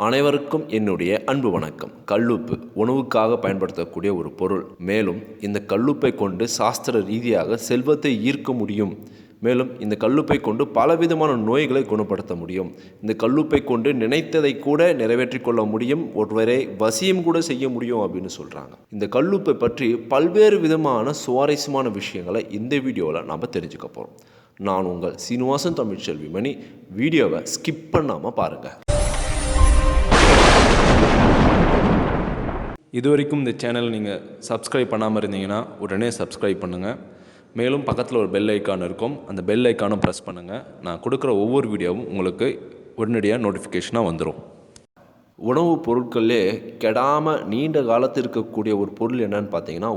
அனைவருக்கும் என்னுடைய அன்பு வணக்கம். கல்லுப்பு உணவுக்காக பயன்படுத்தக்கூடிய ஒரு பொருள். மேலும் இந்த கல்லுப்பை கொண்டு சாஸ்திர ரீதியாக செல்வத்தை ஈர்க்க முடியும். மேலும் இந்த கல்லுப்பை கொண்டு பலவிதமான நோய்களை குணப்படுத்த முடியும். இந்த கல்லுப்பை கொண்டு நினைத்ததை கூட நிறைவேற்றி கொள்ள முடியும், ஒருவரை வசியம் கூட செய்ய முடியும் அப்படின்னு சொல்கிறாங்க. இந்த கல்லுப்பை பற்றி பல்வேறு விதமான சுவாரஸ்யமான விஷயங்களை இந்த வீடியோவில் நாம் தெரிஞ்சுக்க போகிறோம். நான் உங்கள் சீனிவாசன் தமிழ்ச்செல்வி மணி. வீடியோவை ஸ்கிப் பண்ணாமல் பாருங்கள். இதுவரைக்கும் இந்த சேனல் நீங்கள் சப்ஸ்கிரைப் பண்ணாமல் இருந்தீங்கன்னா உடனே சப்ஸ்கிரைப் பண்ணுங்கள். மேலும் பக்கத்தில் ஒரு பெல் ஐக்கான் இருக்கும், அந்த பெல் ஐக்கானும் ப்ரெஸ் பண்ணுங்கள். நான் கொடுக்குற ஒவ்வொரு வீடியோவும் உங்களுக்கு உடனடியாக நோட்டிஃபிகேஷனாக வந்துடும். உணவுப் பொருட்களிலே கெடாமல் நீண்ட காலத்தில் இருக்கக்கூடிய ஒரு பொருள் என்னன்னு பார்த்தீங்கன்னா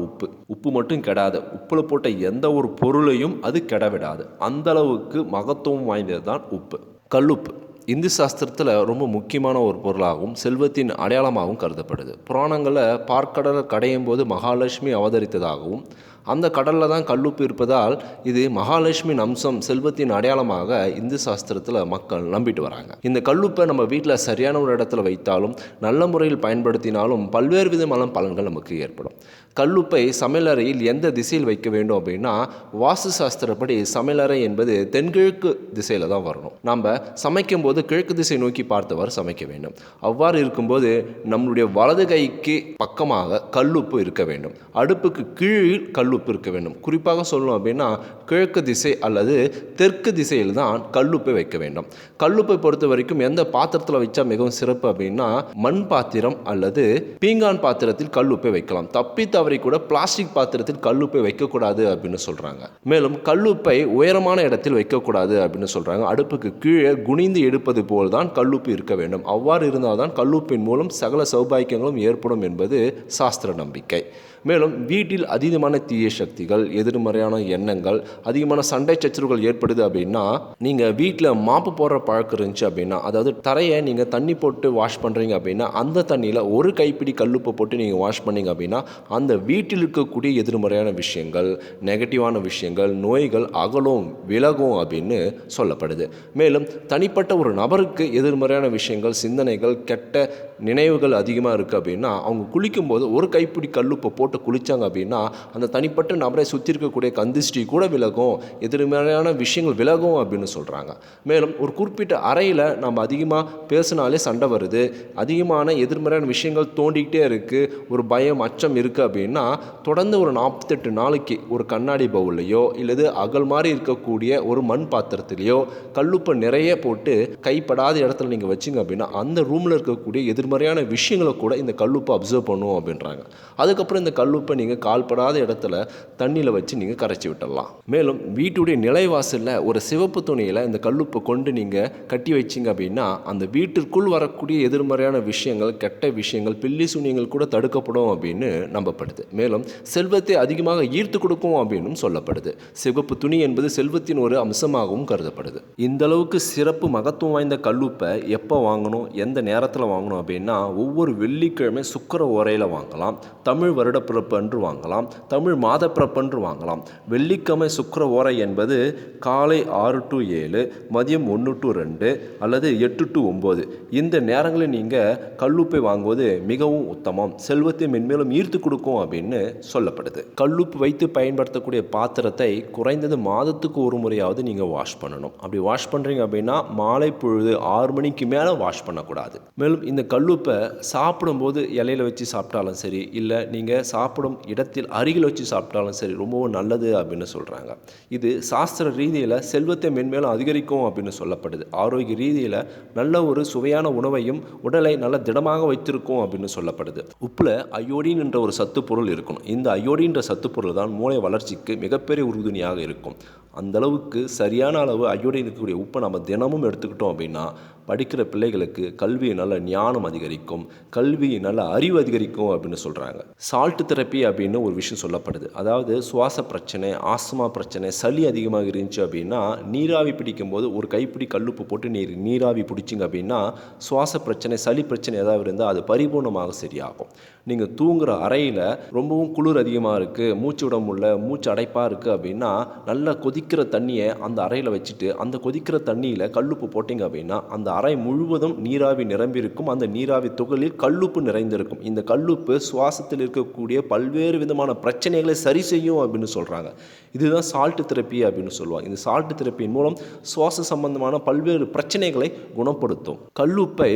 உப்பு மட்டும் கெடாது. உப்பில் போட்ட எந்த ஒரு பொருளையும் அது கெடவிடாது. அந்தளவுக்கு மகத்துவம் வாய்ந்தது தான் உப்பு. கல்லுப்பு இந்து சாஸ்திரத்தில் ரொம்ப முக்கியமான ஒரு பொருளாகவும் செல்வத்தின் அடையாளமாகவும் கருதப்படுது. புராணங்களில் பார்க்கடலை கடையும் போது மகாலட்சுமி அவதரித்ததாகவும் அந்த கடலில் தான் கல்லுப்பு இருப்பதால் இது மகாலட்சுமியின் அம்சம், செல்வத்தின் அடையாளமாக இந்து சாஸ்திரத்தில் மக்கள் நம்பிட்டு வராங்க. இந்த கல்லுப்பை நம்ம வீட்டில் சரியான ஒரு இடத்துல வைத்தாலும் நல்ல முறையில் பயன்படுத்தினாலும் பல்வேறு விதமான பலன்கள் நமக்கு ஏற்படும். கல்லுப்பை சமையலறையில் எந்த திசையில் வைக்க வேண்டும் அப்படின்னா, வாஸ்து சாஸ்திரப்படி சமையலறை என்பது தென்கிழக்கு திசையில் தான் வரணும். நம்ம சமைக்கும் போது கிழக்கு திசை நோக்கி பார்த்தவாறு சமைக்க வேண்டும். அவ்வாறு இருக்கும்போது நம்மளுடைய வலது கைக்கு பக்கமாக கல்லுப்பு இருக்க வேண்டும். அடுப்புக்கு கீழில் கல்லுப்பு இருக்க வேண்டும். குறிப்பாக சொல்லணும் அப்படின்னா கிழக்கு திசை அல்லது தெற்கு திசையில் தான் கல்லுப்பை வைக்க வேண்டும். கல்லுப்பை பொறுத்த வரைக்கும் எந்த பாத்திரத்தில் வச்சா மிகவும் சிறப்பு அப்படின்னா, மண் பாத்திரம் அல்லது பீங்கான் பாத்திரத்தில் கல்லுப்பை வைக்கலாம். தப்பி தவறி கூட பிளாஸ்டிக் பாத்திரத்தில் கல்லுப்பை வைக்கக்கூடாது அப்படின்னு சொல்றாங்க. மேலும் கல்லுப்பை உயரமான இடத்தில் வைக்கக்கூடாது அப்படின்னு சொல்றாங்க. அடுப்புக்கு கீழே குனிந்து எடுப்பது போல் தான் கல்லுப்பு இருக்க வேண்டும். அவ்வாறு இருந்தால்தான் கல்லுப்பின் மூலம் சகல சௌபாக்கியங்களும் ஏற்படும் என்பது சாஸ்திர நம்பிக்கை. மேலும் வீட்டில் அதிகமான தீய சக்திகள், எதிர்மறையான எண்ணங்கள், அதிகமான சண்டை சச்சரவுகள் ஏற்படுது அப்படின்னா, நீங்கள் வீட்டில் மாப்பு போடுற பழக்கம் இருந்துச்சு அப்படின்னா, அதாவது தரையை நீங்கள் தண்ணி போட்டு வாஷ் பண்ணுறீங்க அப்படின்னா அந்த தண்ணியில் ஒரு கைப்பிடி கல்லுப்பை போட்டு நீங்கள் வாஷ் பண்ணீங்க அப்படின்னா அந்த வீட்டில் இருக்கக்கூடிய எதிர்மறையான விஷயங்கள், நெகட்டிவான விஷயங்கள், நோய்கள் அகலும் விலகும் அப்படின்னு சொல்லப்படுது. மேலும் தனிப்பட்ட ஒரு நபருக்கு எதிர்மறையான விஷயங்கள், சிந்தனைகள், கெட்ட நினைவுகள் அதிகமாக இருக்குது அப்படின்னா அவங்க குளிக்கும்போது ஒரு கைப்பிடி கல்லுப்பை போட்டு குளித்தாங்க அப்படின்னா அந்த தனிப்பட்ட நபரை சுற்றி இருக்கக்கூடிய கந்திஷ்டி கூட விலகும், எதிர்மறையான விஷயங்கள் விலகும் அப்படின்னு சொல்கிறாங்க. மேலும் ஒரு குறிப்பிட்ட அறையில் நம்ம அதிகமாக பேசினாலே சண்டை வருது, அதிகமான எதிர்மறையான விஷயங்கள் தோண்டிக்கிட்டே இருக்குது, ஒரு பயம் அச்சம் இருக்குது அப்படின்னா தொடர்ந்து ஒரு 48 நாளைக்கு ஒரு கண்ணாடி பவுல்லையோ இல்லது அகல் மாதிரி இருக்கக்கூடிய ஒரு மண் பாத்திரத்திலையோ கல்லுப்பை நிறைய போட்டு கைப்படாத இடத்துல நீங்கள் வச்சிங்க அப்படின்னா அந்த ரூமில் இருக்கக்கூடிய எதிர்மறையான விஷயங்களை கூட இந்த கல்லுப்பை அப்சர்வ் பண்ணுவோம் அப்படின்றாங்க. அதுக்கப்புறம் இந்த கல்லுப்பை நீங்கள் கால்படாத இடத்துல தண்ணியில் வச்சு நீங்கள் கரைச்சி விட்டுடலாம். மேலும் வீட்டுடைய நிலைவாசலில் ஒரு சிவப்பு துணியில் இந்த கல்லுப்பை கொண்டு நீங்கள் கட்டி வச்சிங்க அப்படின்னா அந்த வீட்டிற்குள் வரக்கூடிய எதிர்மறையான விஷயங்கள், கெட்ட விஷயங்கள், பில்லி சூனியங்கள் கூட தடுக்கப்படும் அப்படின்னு நம்பப்படுது. மேலும் செல்வத்தை அதிகமாக ஈர்த்து கொடுக்கும் அப்படின்னு சொல்லப்படுது. சிவப்பு துணி என்பது செல்வத்தின் ஒரு அம்சமாகவும் கருதப்படுது. இந்த அளவுக்கு சிறப்பு மகத்துவம் வாய்ந்த கல்லுப்பை எப்போ வாங்கணும், எந்த நேரத்தில் வாங்கணும் அப்படின்னா, ஒவ்வொரு வெள்ளிக்கிழமை சுக்கிர ஓரையில் வாங்கலாம், தமிழ் வருடப்பிறப்பு அன்று வாங்கலாம், தமிழ் மாதப்பிறப்பன்று வாங்கலாம். வெள்ளிக்கிழமை சுக்கிர ஓரை என்பது காலை 6 to 7, மதியம் 1 to 2 அல்லது 8 to 9 இந்த நேரங்களில் நீங்கள் கல்லுப்பை வாங்குவது மிகவும் உத்தமம், செல்வத்தை மென்மேலும் ஈர்த்து கொடுக்கும் அப்படின்னு சொல்லப்படுது. கல்லுப்பு வைத்து பயன்படுத்தக்கூடிய பாத்திரத்தை குறைந்தது மாதத்துக்கு ஒரு முறையாவது நீங்கள் வாஷ் பண்ணணும். அப்படி வாஷ் பண்ணுறீங்க அப்படின்னா மாலை பொழுது 6 மணிக்கு மேலே வாஷ் பண்ணக்கூடாது. மேலும் இந்த கல்லுப்பை சாப்பிடும்போது இலையில வச்சு சாப்பிட்டாலும் சரி, இல்லை நீங்கள் சாப்பிடும் இடத்தில் அருகில் வச்சு சாப்பிட்டாலும் சரி ரொம்பவும் நல்லது அப்படின்னு சொல்கிறாங்க. இது சாஸ்திர ரீதியில் செல்வத்தை மென்மேலும் அதிகரிக்கும் அப்படின்னு சொல்லப்படுது. ஆரோக்கிய ரீதியில் நல்ல ஒரு சுவையான உணவையும் உடலை நல்ல திடமாக வைத்திருக்கும் அப்படின்னு சொல்லப்படுது. உப்பில் அயோடின் என்ற ஒரு சத்து பொருள் இருக்கணும். இந்த அயோடின்ற சத்து பொருள் தான் மூளை வளர்ச்சிக்கு மிகப்பெரிய உறுதுணையாக இருக்கும். அந்தளவுக்கு சரியான அளவு அயோடின் இருக்கக்கூடிய உப்பை நம்ம தினமும் எடுத்துக்கிட்டோம் அப்படின்னா படிக்கிற பிள்ளைகளுக்கு கல்வி நல்ல ஞானம் அதிகரிக்கும், கல்வி நல்ல அறிவு அதிகரிக்கும் அப்படின்னு சொல்கிறாங்க. சால்ட் தெரப்பி அப்படின்னு ஒரு விஷயம் சொல்லப்படுது. அதாவது சுவாச பிரச்சனை, ஆஸ்துமா பிரச்சனை, சளி அதிகமாக இருந்துச்சு அப்படின்னா நீராவி பிடிக்கும்போது ஒரு கைப்பிடி கல்லுப்பு போட்டு நீராவி பிடிச்சிங்க அப்படின்னா சுவாச பிரச்சனை, சளி பிரச்சனை ஏதாவது இருந்தால் அது பரிபூர்ணமாக சரியாகும். நீங்கள் தூங்குகிற அறையில் ரொம்பவும் குளிர் அதிகமாக இருக்குது, மூச்சு விட முடியல, மூச்சு அடைப்பாக இருக்குது அப்படின்னா நல்லா கொதிக்கிற தண்ணியை அந்த அறையில் வச்சுட்டு அந்த கொதிக்கிற தண்ணியில் கல்லுப்பு போட்டிங்க அப்படின்னா அந்த அறை முழுவதும் நீராவி நிரம்பியிருக்கும். அந்த நீராவி துகளில் கல்லுப்பு நிறைந்திருக்கும். இந்த கல்லுப்பு சுவாசத்தில் இருக்கக்கூடிய பல்வேறு விதமான பிரச்சனைகளை சரி செய்யும் அப்படின்னு சொல்கிறாங்க. இதுதான் சால்ட் தெரப்பி அப்படின்னு சொல்லுவாங்க. இந்த சால்ட் தெரப்பியின் மூலம் சுவாச சம்பந்தமான பல்வேறு பிரச்சனைகளை குணப்படுத்தும். கல்லுப்பை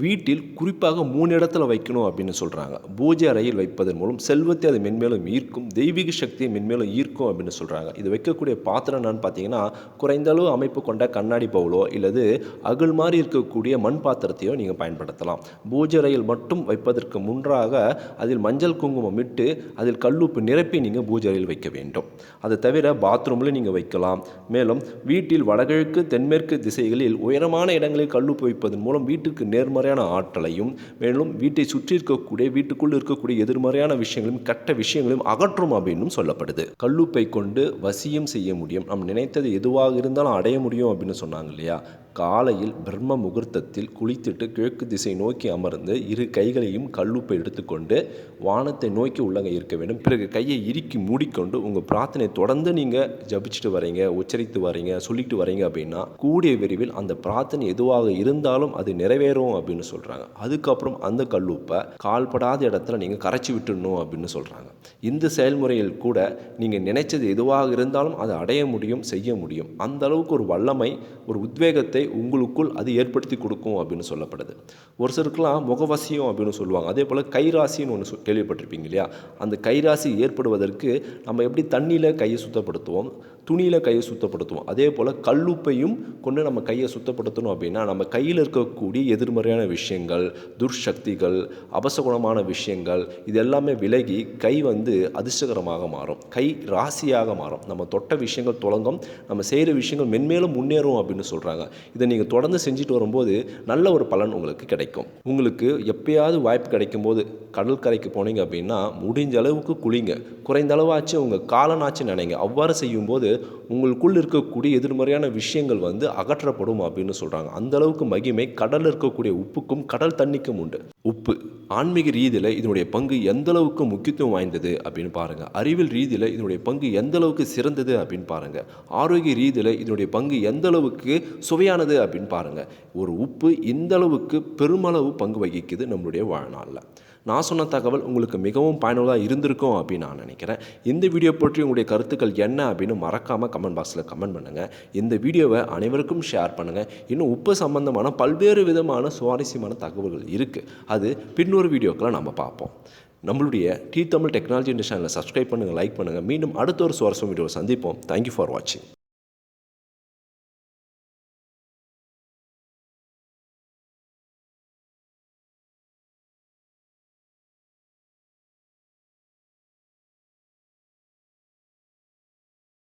வீட்டில் குறிப்பாக 3 இடத்துல வைக்கணும் அப்படின்னு சொல்கிறாங்க. பூஜை அறையில் வைப்பதன் மூலம் செல்வத்தை அது மென்மேலும் ஈர்க்கும், தெய்வீக சக்தியை மென்மேலும் ஈர்க்கும் அப்படின்னு சொல்கிறாங்க. இது வைக்கக்கூடிய பாத்திரம் என்னன்னு பார்த்தீங்கன்னா குறைந்த அளவு அமைப்பு கொண்ட கண்ணாடி பவுலோ இல்லது அகல் மாதிரி இருக்கக்கூடிய மண் பாத்திரத்தையோ நீங்கள் பயன்படுத்தலாம். பூஜை அறையில் மட்டும் வைப்பதற்கு முன்பாக அதில் மஞ்சள் குங்குமம் இட்டு அதில் கல்லுப்பு நிரப்பி நீங்கள் பூஜை அறையில் வைக்க வேண்டும். அதை தவிர பாத்ரூமில் நீங்கள் வைக்கலாம். மேலும் வீட்டில் வடகிழக்கு தென்மேற்கு திசைகளில் உயரமான இடங்களில் கல்லுப்பு வைப்பதன் மூலம் வீட்டுக்கு நேர்மறை ஆற்றலையும் மேலும் வீட்டை சுற்றி இருக்கக்கூடிய வீட்டுக்குள் இருக்கக்கூடிய எதிர்மறையான விஷயங்களையும் கெட்ட விஷயங்களையும் அகற்றும் அப்படின்னு சொல்லப்படுது. கல்லுப்பை கொண்டு வசியம் செய்ய முடியும், நம்ம நினைத்தது எதுவாக இருந்தாலும் அடைய முடியும் அப்படின்னு சொன்னாங்க இல்லையா. காலையில் பிரம்ம முகூர்த்தத்தில் குளித்துட்டு கிழக்கு திசை நோக்கி அமர்ந்து 2 கைகளையும் கல்லுப்பை எடுத்துக்கொண்டு வானத்தை நோக்கி உள்ளங்க இருக்க வேண்டும். பிறகு கையை இறுக்கி மூடிக்கொண்டு உங்கள் பிரார்த்தனை தொடர்ந்து நீங்கள் ஜபிச்சுட்டு வரீங்க, உச்சரித்து வரீங்க, சொல்லிட்டு வரீங்க அப்படின்னா கூடிய விரைவில் அந்த பிரார்த்தனை எதுவாக இருந்தாலும் அது நிறைவேறும் அப்படின்னு சொல்கிறாங்க. அதுக்கப்புறம் அந்த கல்லுப்பை கால்படாத இடத்துல நீங்கள் கரைச்சி விட்டுடணும் அப்படின்னு சொல்கிறாங்க. இந்த செயல்முறையில் கூட நீங்கள் நினைச்சது எதுவாக இருந்தாலும் அதை அடைய முடியும், செய்ய முடியும். அந்த அளவுக்கு ஒரு வல்லமை, ஒரு உத்வேகத்தை உங்களுக்குள் அது ஏற்படுத்தி கொடுக்கும் அப்படின்னு சொல்லப்படுது. ஒரு சிலருக்குலாம் முகவசியம் அப்படின்னு சொல்லுவாங்க. அதே போல் கைராசின்னு ஒன்று கேள்விப்பட்டிருப்பீங்க இல்லையா. அந்த கைராசி ஏற்படுவதற்கு நம்ம எப்படி தண்ணியில் கையை சுத்தப்படுத்துவோம், துணியில் கையை சுத்தப்படுத்துவோம், அதே போல் கல்லுப்பையும் கொண்டு நம்ம கையை சுத்தப்படுத்தணும் அப்படின்னா நம்ம கையில் இருக்கக்கூடிய எதிர்மறையான விஷயங்கள், துர்சக்திகள், அபசகுணமான விஷயங்கள் இது எல்லாமே விலகி கை அதிர்ஷ்டகரமாக மாறும், கை ராசியாக மாறும். நம்ம தொட்ட விஷயங்கள் தொடங்கும், நம்ம செய்கிற விஷயங்கள் மென்மேலும் முன்னேறும் அப்படின்னு சொல்கிறாங்க. இதை நீங்கள் தொடர்ந்து செஞ்சுட்டு வரும்போது நல்ல ஒரு பலன் உங்களுக்கு கிடைக்கும். உங்களுக்கு எப்பயாவது வாய்ப்பு கிடைக்கும் போது கடற்கரைக்கு போனீங்க அப்படின்னா முடிஞ்ச அளவுக்கு குளிங்க, குறைந்த அளவாச்சு உங்கள் காலனாச்சு நினைங்க. அவ்வாறு செய்யும்போது உங்களுக்குள் இருக்கக்கூடிய எதிர்மறையான விஷயங்கள் அகற்றப்படும் அப்படின்னு சொல்கிறாங்க. அந்த அளவுக்கு மகிமை கடலில் இருக்கக்கூடிய உப்புக்கும் கடல் தண்ணிக்கும் உண்டு. உப்பு ஆன்மீக ரீதியில் இதனுடைய பங்கு எந்த அளவுக்கு முக்கியத்துவம் வாய்ந்தது அப்படின்னு பாருங்கள். அறிவியல் ரீதியில் இதனுடைய பங்கு எந்த அளவுக்கு சிறந்தது அப்படின்னு பாருங்கள். ஆரோக்கிய ரீதியில் இதனுடைய பங்கு எந்த அளவுக்கு சுவையானது அப்படின்னு பாருங்கள். ஒரு உப்பு இந்த அளவுக்கு பெருமளவு பங்கு வகிக்குது நம்மளுடைய வாழ்நாளில். நான் சொன்ன தகவல் உங்களுக்கு மிகவும் பயனுள்ளதாக இருந்திருக்கும் அப்படின்னு நான் நினைக்கிறேன். இந்த வீடியோ பற்றி உங்களுடைய கருத்துக்கள் என்ன அப்படின்னு மறக்காமல் கமெண்ட் பாக்ஸில் கமெண்ட் பண்ணுங்கள். இந்த வீடியோவை அனைவருக்கும் ஷேர் பண்ணுங்கள். இன்னும் உப்பு சம்பந்தமான பல்வேறு விதமான சுவாரஸ்யமான தகவல்கள் இருக்குது. அது பின்னொரு வீடியோக்களை நம்ம பார்ப்போம். நம்மளுடைய டி தமிழ் டெக்னாலஜி சேனலை சப்ஸ்கிரைப் பண்ணுங்கள், லைக் பண்ணுங்கள். மீண்டும் அடுத்த ஒரு சுவாரஸ்யம் வீடியோவை சந்திப்போம். தேங்க்யூ ஃபார் வாட்சிங்.